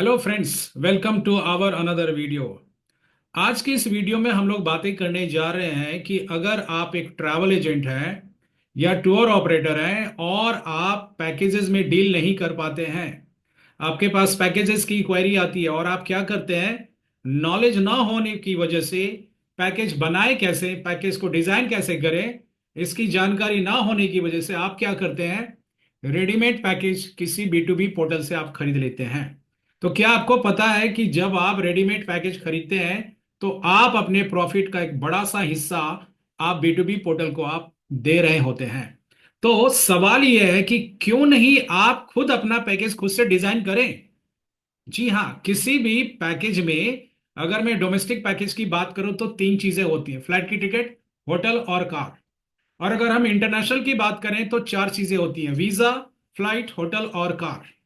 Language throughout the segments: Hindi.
Hello friends, welcome to our another video. आज की इस वीडियो में हम लोग बातें करने जा रहे हैं कि अगर आप एक ट्रैवल एजेंट हैं या टूर ऑपरेटर हैं और आप पैकेजेस में डील नहीं कर पाते हैं, आपके पास पैकेजेस की क्वेरी आती है और आप क्या करते हैं, नॉलेज ना होने की वजह से पैकेज बनाए कैसे, पैकेज को डिजाइन कैसे करें, इसकी जानकारी ना होने की वजह से आप क्या करते हैं, रेडीमेड पैकेज किसी B2B पोर्टल से आप खरीद लेते हैं। तो क्या आपको पता है कि जब आप रेडीमेड पैकेज खरीदते हैं तो आप अपने प्रॉफिट का एक बड़ा सा हिस्सा आप B2B पोर्टल को आप दे रहे होते हैं। तो सवाल यह है कि क्यों नहीं आप खुद अपना पैकेज खुद से डिजाइन करें। जी हाँ, किसी भी पैकेज में अगर मैं डोमेस्टिक पैकेज की बात करूं तो तीन चीजें होती हैं, फ्लाइट की टिकट, होटल और कार। और अगर हम इंटरनेशनल की बात करें तो चार चीजें होती हैं, वीजा, फ्लाइट, होटल और कार।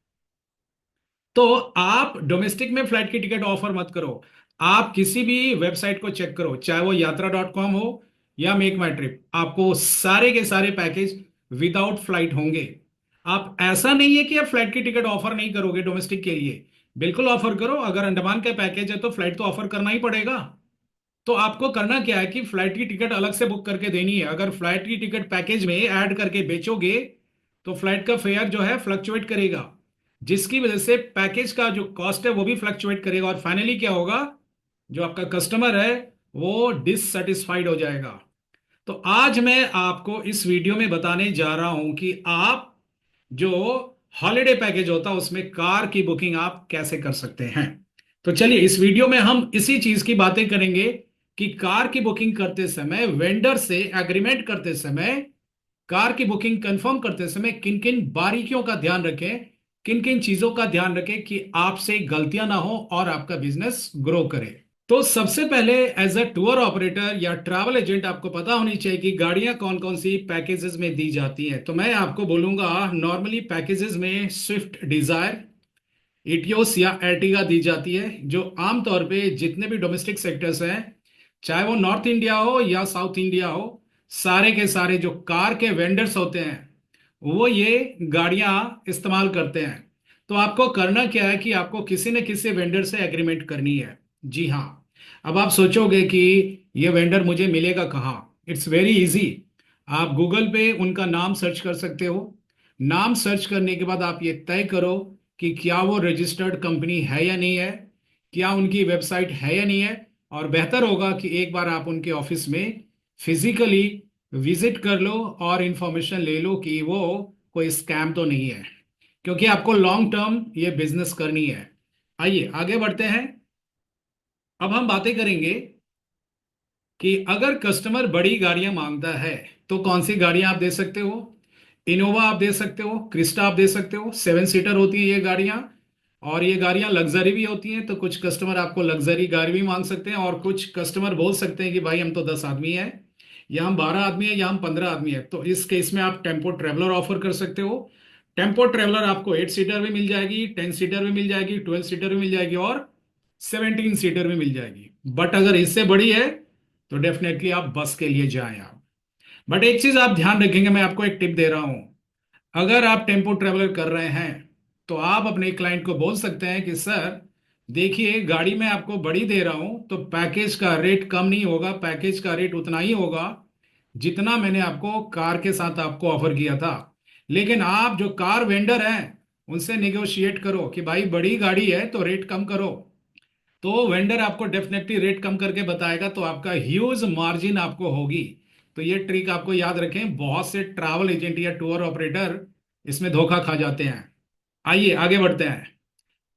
तो आप डोमेस्टिक में फ्लाइट की टिकट ऑफर मत करो। आप किसी भी वेबसाइट को चेक करो, चाहे वो यात्रा.com हो या मेक माई ट्रिप, आपको सारे के सारे पैकेज विदाउट फ्लाइट होंगे। आप ऐसा नहीं है कि आप फ्लाइट की टिकट ऑफर नहीं करोगे डोमेस्टिक के लिए, बिल्कुल ऑफर करो। अगर अंडमान का पैकेज है तो फ्लाइट तो ऑफर करना ही पड़ेगा। तो आपको करना क्या है कि फ्लाइट की टिकट अलग से बुक करके देनी है। अगर फ्लाइट की टिकट पैकेज में ऐड करके बेचोगे तो फ्लाइट का फेयर जो है फ्लक्चुएट करेगा, जिसकी वजह से पैकेज का जो कॉस्ट है वो भी फ्लक्चुएट करेगा और फाइनली क्या होगा, जो आपका कस्टमर है वो डिससेटिस्फाइड हो जाएगा। तो आज मैं आपको इस वीडियो में बताने जा रहा हूं कि आप जो हॉलिडे पैकेज होता है उसमें कार की बुकिंग आप कैसे कर सकते हैं। तो चलिए इस वीडियो में हम इसी चीज की बातें करेंगे कि कार की बुकिंग करते समय, वेंडर से एग्रीमेंट करते समय, कार की बुकिंग कंफर्म करते समय किन किन बारीकियों का ध्यान रखें, किन किन चीजों का ध्यान रखें कि आपसे गलतियां ना हो और आपका बिजनेस ग्रो करे। तो सबसे पहले एज अ टूर ऑपरेटर या ट्रैवल एजेंट आपको पता होनी चाहिए कि गाड़ियां कौन कौन सी पैकेजेस में दी जाती हैं। तो मैं आपको बोलूंगा, नॉर्मली पैकेजेस में स्विफ्ट डिजायर, इटियोस या एर्टिगा दी जाती है, जो आमतौर पे जितने भी डोमेस्टिक सेक्टर्स हैं, चाहे वो नॉर्थ इंडिया हो या साउथ इंडिया हो, सारे के सारे जो कार के वेंडर्स होते हैं वो ये गाड़ियां इस्तेमाल करते हैं। तो आपको करना क्या है कि आपको किसी न किसी वेंडर से एग्रीमेंट करनी है। जी हाँ। अब आप सोचोगे कि ये वेंडर मुझे मिलेगा कहाँ। It's very easy. आप गूगल पे उनका नाम सर्च कर सकते हो। नाम सर्च करने के बाद आप ये तय करो कि क्या वो रजिस्टर्ड कंपनी है या नहीं है, क्या उनकी वेबसाइट है या नहीं है। और बेहतर होगा कि एक बार आप उनके ऑफिस में फिजिकली विजिट कर लो और इंफॉर्मेशन ले लो कि वो कोई स्कैम तो नहीं है, क्योंकि आपको लॉन्ग टर्म ये बिजनेस करनी है। आइए आगे बढ़ते हैं। अब हम बातें करेंगे कि अगर कस्टमर बड़ी गाड़ियां मांगता है तो कौन सी गाड़ियां आप दे सकते हो। इनोवा आप दे सकते हो, क्रिस्टा आप दे सकते हो, 7 सीटर होती है ये गाड़ियां। और ये गाड़ियां लग्जरी भी होती हैं, तो कुछ कस्टमर आपको लग्जरी गाड़ी भी मांग सकते हैं और कुछ कस्टमर बोल सकते हैं कि भाई हम तो 10 आदमी हैं, या हम 12 आदमी हैं, या हम 15 आदमी हैं। तो इस केस में आप टेम्पो ट्रेवलर ऑफर कर सकते हो। टेम्पो ट्रेवलर आपको 8 सीटर भी मिल जाएगी, 10 सीटर भी मिल जाएगी, 12 सीटर भी मिल जाएगी और 17 सीटर भी मिल जाएगी। बट अगर इससे बड़ी है तो डेफिनेटली आप बस के लिए जाएं आप। बट एक चीज आप ध्यान रखेंगे, मैं आपको एक टिप दे रहा हूं। अगर आप टेम्पो ट्रेवलर कर रहे हैं तो आप अपने क्लाइंट को बोल सकते हैं कि सर देखिए, गाड़ी मैं आपको बड़ी दे रहा हूं तो पैकेज का रेट कम नहीं होगा, पैकेज का रेट उतना ही होगा जितना मैंने आपको कार के साथ आपको ऑफर किया था। लेकिन आप जो कार वेंडर हैं उनसे नेगोशिएट करो कि भाई बड़ी गाड़ी है तो रेट कम करो। तो वेंडर आपको डेफिनेटली रेट कम करके बताएगा, तो आपका ह्यूज मार्जिन आपको होगी। तो ये ट्रिक आपको याद रखें, बहुत से ट्रैवल एजेंट या टूर ऑपरेटर इसमें धोखा खा जाते हैं। आइए आगे बढ़ते हैं।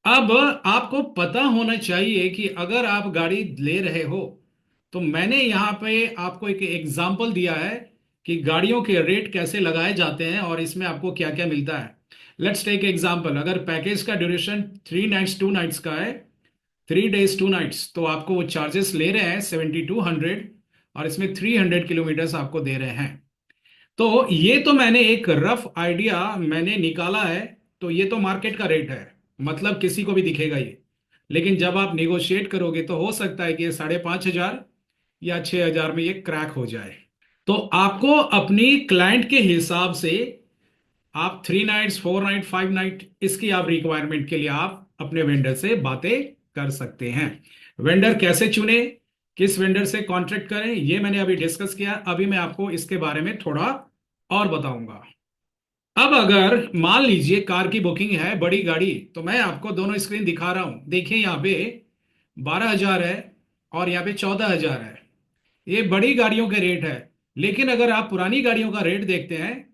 अब आपको पता होना चाहिए कि अगर आप गाड़ी ले रहे हो, तो मैंने यहाँ पे आपको एक एग्जाम्पल दिया है कि गाड़ियों के रेट कैसे लगाए जाते हैं और इसमें आपको क्या क्या मिलता है। लेट्स टेक एग्जाम्पल, अगर पैकेज का ड्यूरेशन 3 नाइट्स 2 नाइट्स का है, 3 डेज 2 नाइट्स, तो आपको वो चार्जेस ले रहे हैं 7200, और इसमें 300 किलोमीटर्स आपको दे रहे हैं। तो ये तो मैंने एक रफ आइडिया मैंने निकाला है। तो ये तो मार्केट का रेट है, मतलब किसी को भी दिखेगा ये। लेकिन जब आप निगोशिएट करोगे तो हो सकता है कि ये 5,500 या 6,000 में ये क्रैक हो जाए। तो आपको अपनी क्लाइंट के हिसाब से आप 3 नाइट्स 4 नाइट 5 नाइट इसकी आप रिक्वायरमेंट के लिए आप अपने वेंडर से बातें कर सकते हैं। वेंडर कैसे चुने, किस वेंडर से कॉन्ट्रैक्ट करें, ये मैंने अभी डिस्कस किया। अभी मैं आपको इसके बारे में थोड़ा और बताऊंगा। अब अगर मान लीजिए कार की बुकिंग है, बड़ी गाड़ी, तो मैं आपको दोनों स्क्रीन दिखा रहा हूं। देखिए यहाँ पे 12,000 है और यहाँ पे 14,000 है। ये बड़ी गाड़ियों के रेट है। लेकिन अगर आप पुरानी गाड़ियों का रेट देखते हैं,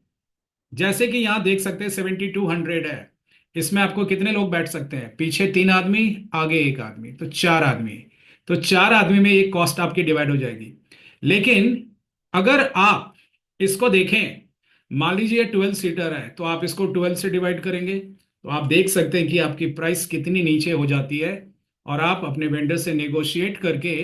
जैसे कि यहां देख सकते हैं 7,200 है। इसमें आपको कितने लोग बैठ सकते हैं, पीछे 3 आदमी, आगे 1 आदमी, तो 4 आदमी। तो 4 आदमी में एक कॉस्ट आपकी डिवाइड हो जाएगी। लेकिन अगर आप इसको देखें, मान लीजिए 12 सीटर है, तो आप इसको 12 से डिवाइड करेंगे, तो आप देख सकते हैं कि आपकी प्राइस कितनी नीचे हो जाती है। और आप अपने वेंडर से नेगोशिएट करके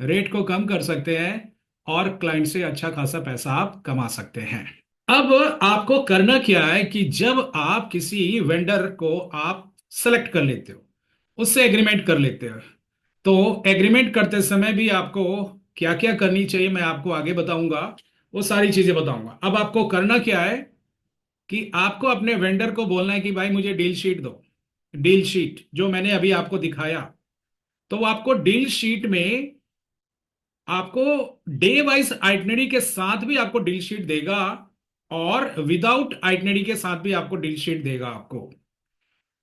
रेट को कम कर सकते हैं और क्लाइंट से अच्छा खासा पैसा आप कमा सकते हैं। अब आपको करना क्या है कि जब आप किसी वेंडर को आप सेलेक्ट कर लेते हो, उससे एग्रीमेंट कर लेते हो, तो एग्रीमेंट करते समय भी आपको क्या क्या करनी चाहिए मैं आपको आगे बताऊंगा, वो सारी चीजें बताऊंगा। अब आपको करना क्या है कि आपको अपने वेंडर को बोलना है कि भाई मुझे डील शीट दो। डील शीट जो मैंने अभी आपको दिखाया, तो वो आपको डील शीट में आपको डे वाइज आइटनरी के साथ भी आपको डील शीट देगा और विदाउट आइटनरी के साथ भी आपको डील शीट देगा आपको।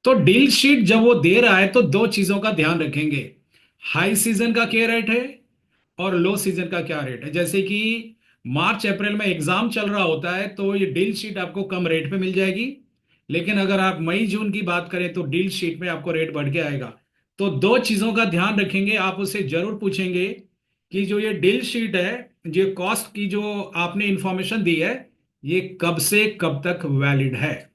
तो डील शीट जब वो दे रहा है तो दो चीजों का ध्यान रखेंगे, हाई सीजन का क्या रेट है और लो सीजन का क्या रेट है। जैसे कि मार्च अप्रैल में एग्जाम चल रहा होता है तो ये डील शीट आपको कम रेट पे मिल जाएगी। लेकिन अगर आप मई जून की बात करें तो डील शीट में आपको रेट बढ़ के आएगा। तो दो चीजों का ध्यान रखेंगे, आप उससे जरूर पूछेंगे कि जो ये डील शीट है, जो कॉस्ट की जो आपने इंफॉर्मेशन दी है, ये कब से कब तक वैलिड है।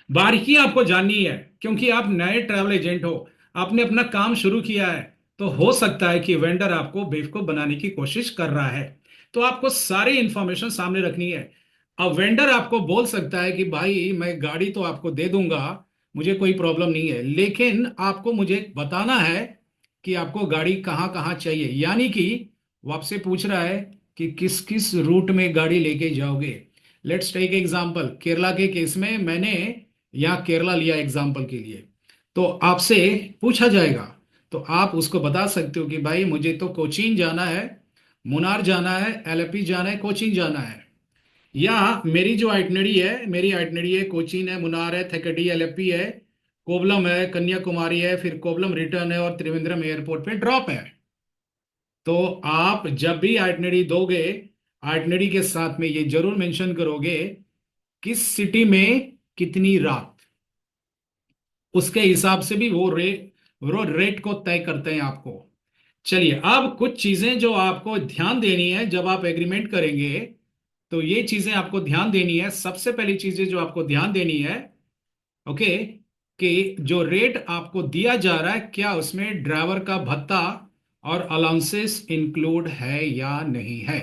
बारीकी आपको जाननी है, क्योंकि आप नए ट्रैवल एजेंट हो, आपने अपना काम शुरू किया है, तो हो सकता है कि वेंडर आपको बेवकूफ बनाने की कोशिश कर रहा है। तो आपको सारी इंफॉर्मेशन सामने रखनी है। अब वेंडर आपको बोल सकता है कि भाई मैं गाड़ी तो आपको दे दूंगा, मुझे कोई प्रॉब्लम नहीं है, लेकिन आपको मुझे बताना है कि आपको गाड़ी कहाँ कहाँ चाहिए। यानी कि वो आपसे पूछ रहा है कि किस किस रूट में गाड़ी लेके जाओगे। लेट्स टेक एग्जांपल, केरला के केस में मैंने यहाँ केरला लिया एग्जाम्पल के लिए। तो आपसे पूछा जाएगा, तो आप उसको बता सकते हो कि भाई मुझे तो कोचीन जाना है, मुनार जाना है, एलेपी जाना है, कोचीन जाना है। या मेरी जो आइटनरी है, मेरी आइटनरी है कोचीन है, मुनार है, थेकेडी एलेपी है, कोवलम है, कन्याकुमारी है, फिर कोवलम रिटर्न है और त्रिवेंद्रम एयरपोर्ट पे ड्रॉप है। तो आप जब भी आइटनरी दोगे, आइटनरी के साथ में ये जरूर मेंशन करोगे किस सिटी में कितनी रात, उसके हिसाब से भी वो रेट को तय करते हैं आपको। चलिए, अब कुछ चीजें जो आपको ध्यान देनी है जब आप एग्रीमेंट करेंगे, तो ये चीजें आपको ध्यान देनी है। सबसे पहली चीजें जो आपको ध्यान देनी है, ओके, कि जो रेट आपको दिया जा रहा है, क्या उसमें ड्राइवर का भत्ता और अलाउंसेस इंक्लूड है या नहीं है।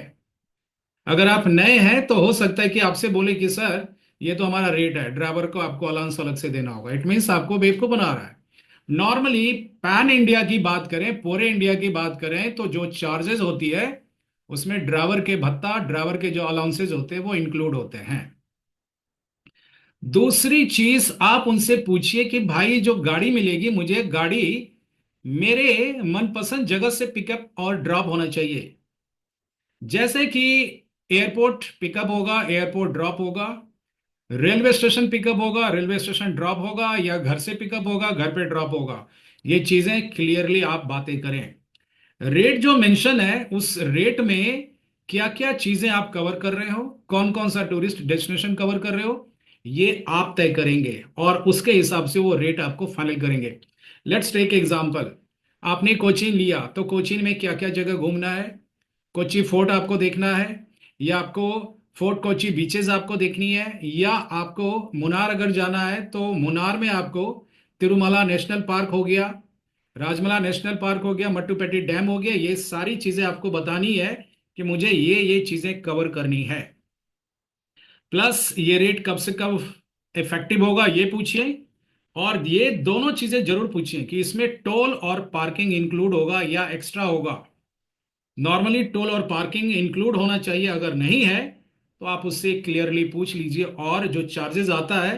अगर आप नए हैं तो हो सकता है कि आपसे बोले कि सर ये तो हमारा रेट है, ड्राइवर को आपको अलाउंस अलग से देना होगा। इट मीन्स आपको बेवकूफ बना रहा है। नॉर्मली पैन इंडिया की बात करें, पूरे इंडिया की बात करें, तो जो चार्जेस होती है उसमें ड्राइवर के भत्ता, ड्राइवर के जो अलाउंसेस होते हैं वो इंक्लूड होते हैं। दूसरी चीज, आप उनसे पूछिए कि भाई जो गाड़ी मिलेगी मुझे, गाड़ी मेरे मनपसंद जगह से पिकअप और ड्रॉप होना चाहिए। जैसे कि एयरपोर्ट पिकअप होगा, एयरपोर्ट ड्रॉप होगा, रेलवे स्टेशन पिकअप होगा, रेलवे स्टेशन ड्रॉप होगा, या घर से पिकअप होगा, घर पे ड्रॉप होगा। ये चीजें क्लियरली आप बातें करें। रेट जो मेंशन है उस रेट में क्या क्या चीजें आप कवर कर रहे हो, कौन कौन सा टूरिस्ट डेस्टिनेशन कवर कर रहे हो, ये आप तय करेंगे और उसके हिसाब से वो रेट आपको फाइनल करेंगे। लेट्स टेक एग्जांपल, आपने कोचीन लिया तो कोचीन में क्या क्या जगह घूमना है। कोची फोर्ट आपको देखना है, या आपको फोर्ट कोची बीचेस आपको देखनी है, या आपको मुनार अगर जाना है तो मुनार में आपको तिरुमला नेशनल पार्क हो गया, राजमला नेशनल पार्क हो गया, मट्टुपेट्टी डैम हो गया। ये सारी चीजें आपको बतानी है कि मुझे ये चीजें कवर करनी है। प्लस ये रेट कब से कब इफेक्टिव होगा ये पूछिए। और ये दोनों चीजें जरूर पूछिए कि इसमें टोल और पार्किंग इंक्लूड होगा या एक्स्ट्रा होगा। नॉर्मली टोल और पार्किंग इंक्लूड होना चाहिए, अगर नहीं है तो आप उससे क्लियरली पूछ लीजिए। और जो चार्जेस आता है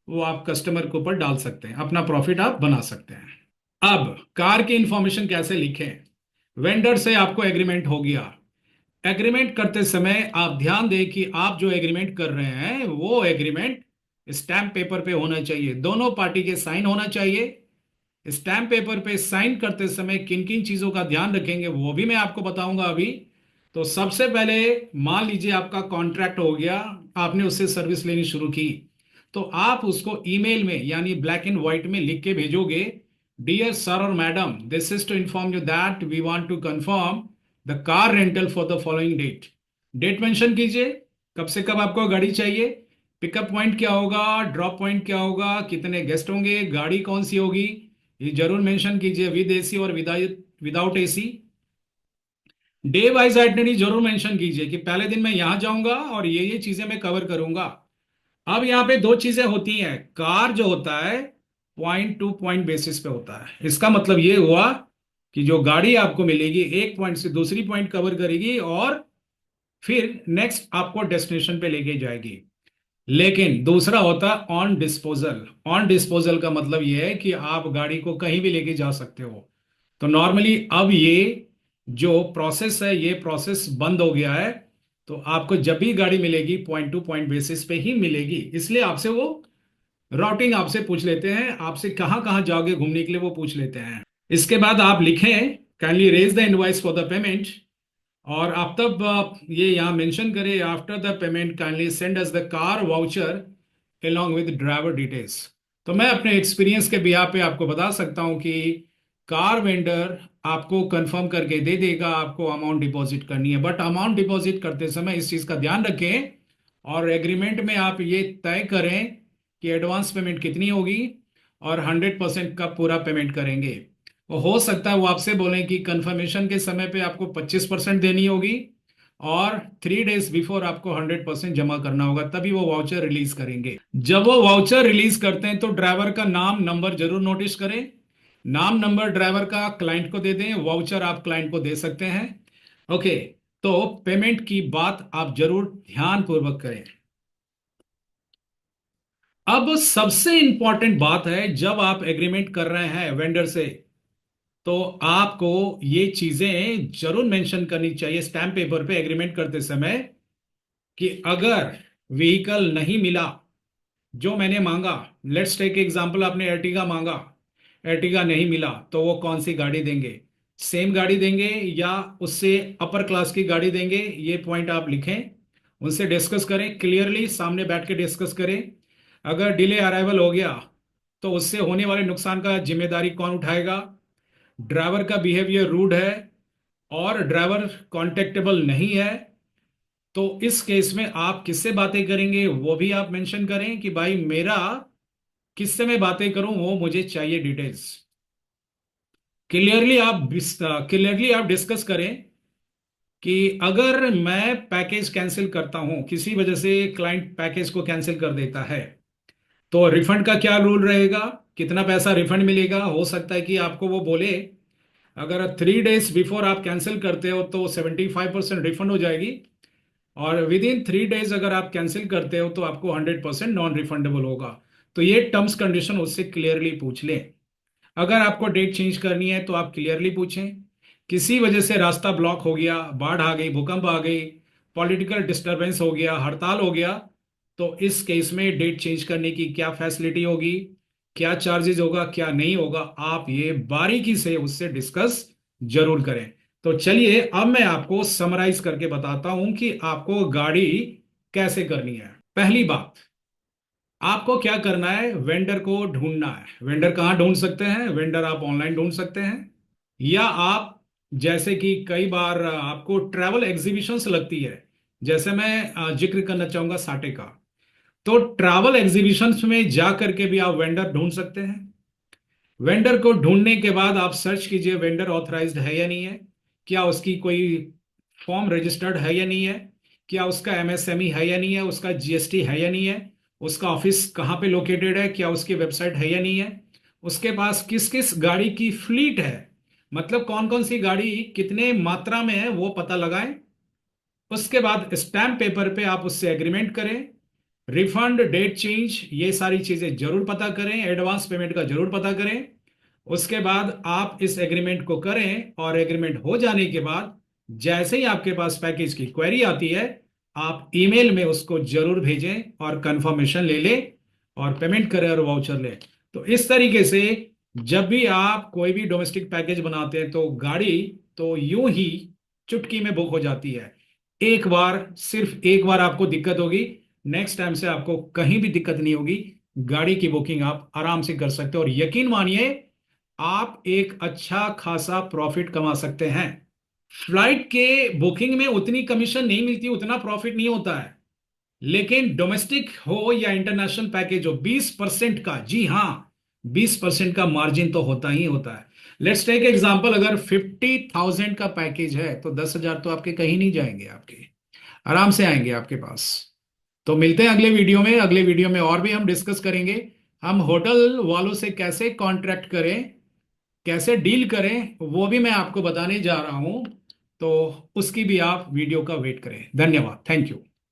वो आप कस्टमर के ऊपर डाल सकते हैं, अपना प्रॉफिट आप बना सकते हैं। अब कार की इंफॉर्मेशन कैसे लिखें। वेंडर से आपको एग्रीमेंट हो गया। एग्रीमेंट करते समय आप ध्यान दें कि आप जो एग्रीमेंट कर रहे हैं वो एग्रीमेंट स्टैम्प पेपर पे होना चाहिए, दोनों पार्टी के साइन होना चाहिए। स्टैम्प पेपर पे साइन करते समय किन किन चीजों का ध्यान रखेंगे वो भी मैं आपको बताऊंगा अभी। तो सबसे पहले मान लीजिए आपका कॉन्ट्रैक्ट हो गया, आपने उससे सर्विस लेनी शुरू की, तो आप उसको ईमेल में यानी ब्लैक एंड व्हाइट में लिख के भेजोगे, डियर सर और madam, this is to inform you that we want to confirm the car rental for the following date. Date mention कीजिए, कब से कब आपको गाड़ी चाहिए, पिकअप पॉइंट क्या होगा, ड्रॉप पॉइंट क्या होगा, कितने गेस्ट होंगे, गाड़ी कौन सी होगी, ये जरूर मेंशन कीजिए, विद एसी और without without AC. Day wise itinerary जरूर मेंशन कीजिए कि पहले दिन मैं यहां जाऊंगा और ये चीजें मैं कवर करूंगा। अब यहाँ पे दो चीजें होती हैं, कार जो होता है पॉइंट टू पॉइंट बेसिस पे होता है। इसका मतलब ये हुआ कि जो गाड़ी आपको मिलेगी एक पॉइंट से दूसरी पॉइंट कवर करेगी और फिर नेक्स्ट आपको डेस्टिनेशन पे लेके जाएगी। लेकिन दूसरा होता है ऑन डिस्पोजल। ऑन डिस्पोजल का मतलब ये है कि आप गाड़ी को कहीं भी लेके जा सकते हो। तो नॉर्मली अब ये जो प्रोसेस है ये प्रोसेस बंद हो गया है। तो आपको जब भी गाड़ी मिलेगी पॉइंट टू पॉइंट बेसिस पे ही मिलेगी, इसलिए आपसे वो राउटिंग आपसे पूछ लेते हैं, आपसे कहाँ कहाँ जाओगे घूमने के लिए वो पूछ लेते हैं। इसके बाद आप लिखें kindly raise the invoice for the payment, और आप तब ये यहाँ मेंशन करें after the payment kindly send us the car voucher along with driver details. तो मैं अपने एक्सपीरियंस के बिहाफ पे आपको बता सकता हूँ कि कार वेंडर आपको कंफर्म करके दे देगा आपको अमाउंट डिपॉजिट करनी है, बट अमाउंट डिपॉजिट करते समय इस चीज़ का ध्यान रखें और एग्रीमेंट में आप ये तय करें कि एडवांस पेमेंट कितनी होगी और 100% कब पूरा पेमेंट करेंगे। वो हो सकता है वो आपसे बोलें कि कंफर्मेशन के समय पे आपको 25% देनी होगी और 3 डेज बिफोर आपको 100% जमा करना होगा, तभी वो वाउचर रिलीज करेंगे। जब वो वाउचर रिलीज करते हैं तो ड्राइवर का नाम नंबर जरूर नोटिस करें। नाम नंबर ड्राइवर का क्लाइंट को दे दें, वाउचर आप क्लाइंट को दे सकते हैं। ओके, तो पेमेंट की बात आप जरूर ध्यान पूर्वक करें। अब सबसे इंपॉर्टेंट बात है, जब आप एग्रीमेंट कर रहे हैं वेंडर से तो आपको ये चीजें जरूर मेंशन करनी चाहिए स्टैम्प पेपर पे एग्रीमेंट करते समय कि अगर व्हीकल नहीं मिला जो मैंने मांगा, लेट्स टेक एग्जांपल, आपने एर्टिगा मांगा, एर्टिगा नहीं मिला तो वो कौन सी गाड़ी देंगे, सेम गाड़ी देंगे या उससे अपर क्लास की गाड़ी देंगे, ये पॉइंट आप लिखें, उनसे डिस्कस करें क्लियरली, सामने बैठ के डिस्कस करें। अगर डिले अराइवल हो गया तो उससे होने वाले नुकसान का जिम्मेदारी कौन उठाएगा, ड्राइवर का बिहेवियर रूड है और ड्राइवर कॉन्टेक्टेबल नहीं है, तो इस केस में आप किससे बातें करेंगे वो भी आप मेंशन करें कि भाई मेरा किससे मैं बातें करूं वो मुझे चाहिए डिटेल्स। क्लियरली आप डिस्कस करें कि अगर मैं पैकेज कैंसिल करता हूं, किसी वजह से क्लाइंट पैकेज को कैंसिल कर देता है, तो रिफंड का क्या रूल रहेगा, कितना पैसा रिफंड मिलेगा। हो सकता है कि आपको वो बोले अगर 3 डेज बिफोर आप कैंसिल करते हो तो 75% रिफंड हो जाएगी, और विद इन 3 डेज अगर आप कैंसिल करते हो तो आपको 100% नॉन रिफंडेबल होगा। तो ये टर्म्स कंडीशन उससे क्लियरली पूछ लें। अगर आपको डेट चेंज करनी है तो आप क्लियरली पूछें। किसी वजह से रास्ता ब्लॉक हो गया, बाढ़ आ गई, भूकंप आ गई, पॉलिटिकल डिस्टरबेंस हो गया, हड़ताल हो गया, तो इस केस में डेट चेंज करने की क्या फैसिलिटी होगी, क्या चार्जेस होगा, क्या नहीं होगा, आप ये बारीकी से उससे डिस्कस जरूर करें। तो चलिए अब मैं आपको समराइज करके बताता हूं कि आपको गाड़ी कैसे करनी है। पहली बात, आपको क्या करना है, वेंडर को ढूंढना है। वेंडर कहाँ ढूंढ सकते हैं, वेंडर आप ऑनलाइन ढूंढ सकते हैं, या आप जैसे कि कई बार आपको ट्रैवल एग्जीबिशंस लगती है, जैसे मैं जिक्र करना चाहूंगा साटे का, तो ट्रैवल एग्जीबिशंस में जा करके भी आप वेंडर ढूंढ सकते हैं। वेंडर को ढूंढने के बाद आप सर्च कीजिए वेंडर ऑथराइज्ड है या नहीं है, क्या उसकी कोई फॉर्म रजिस्टर्ड है या नहीं है, क्या उसका एमएसएमई है या नहीं है, उसका जीएसटी है या नहीं है, उसका ऑफिस कहाँ पे लोकेटेड है, क्या उसकी वेबसाइट है या नहीं है, उसके पास किस किस गाड़ी की फ्लीट है, मतलब कौन कौन सी गाड़ी कितने मात्रा में है वो पता लगाएं। उसके बाद स्टैम्प पेपर पे आप उससे एग्रीमेंट करें रिफंड, डेट चेंज, ये सारी चीजें जरूर पता करें, एडवांस पेमेंट का जरूर पता करें। उसके बाद आप इस एग्रीमेंट को करें और एग्रीमेंट हो जाने के बाद जैसे ही आपके पास पैकेज की क्वेरी आती है, आप ईमेल में उसको जरूर भेजें और कंफर्मेशन ले लें और पेमेंट करें और वाउचर लें। तो इस तरीके से जब भी आप कोई भी डोमेस्टिक पैकेज बनाते हैं तो गाड़ी तो यूं ही चुटकी में बुक हो जाती है। एक बार, सिर्फ एक बार आपको दिक्कत होगी, नेक्स्ट टाइम से आपको कहीं भी दिक्कत नहीं होगी। गाड़ी की बुकिंग आप आराम से कर सकते हो और यकीन मानिए आप एक अच्छा खासा प्रॉफिट कमा सकते हैं। फ्लाइट के बुकिंग में उतनी कमीशन नहीं मिलती, उतना प्रॉफिट नहीं होता है, लेकिन डोमेस्टिक हो या इंटरनेशनल पैकेज हो, 20% का, जी हाँ, 20% का मार्जिन तो होता ही होता है। लेट्स टेक एग्जांपल, अगर 50,000 का पैकेज है तो 10,000 तो आपके कहीं नहीं जाएंगे, आपके आराम से आएंगे आपके पास। तो मिलते हैं अगले वीडियो में। अगले वीडियो में और भी हम डिस्कस करेंगे, हम होटल वालों से कैसे कॉन्ट्रैक्ट करें, कैसे डील करें, वो भी मैं आपको बताने जा रहा हूं। तो उसकी भी आप वीडियो का वेट करें। धन्यवाद, थैंक यू।